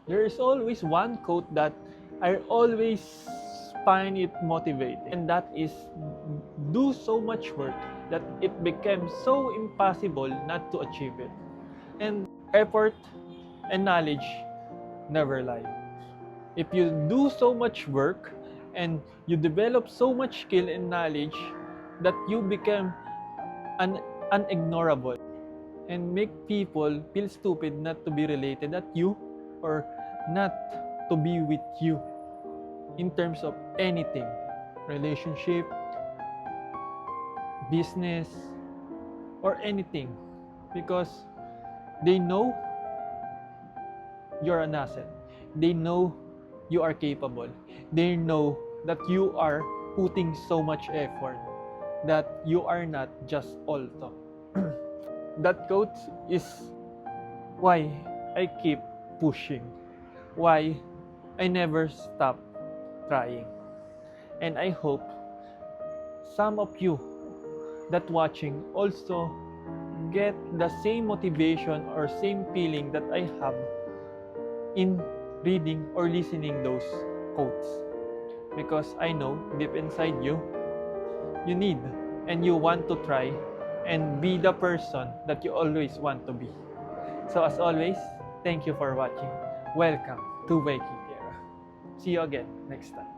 There is always one quote that I always find it motivating, and that is do so much work that it becomes so impossible not to achieve it. And effort and knowledge never lie. If you do so much work and you develop so much skill and knowledge that you become unignorable and make people feel stupid not to be related at you or not to be with you in terms of anything, relationship, business, or anything, because they know you're an asset. They know you are capable. They know that you are putting so much effort, that you are not just all talk. That quote is why I keep pushing, why I never stop trying. And I hope some of you that watching also get the same motivation or same feeling that I have in reading or listening those quotes, because I know deep inside you need and you want to try and be the person that you always want to be. So as always, thank you for watching. Welcome to Waking Era. See you again next time.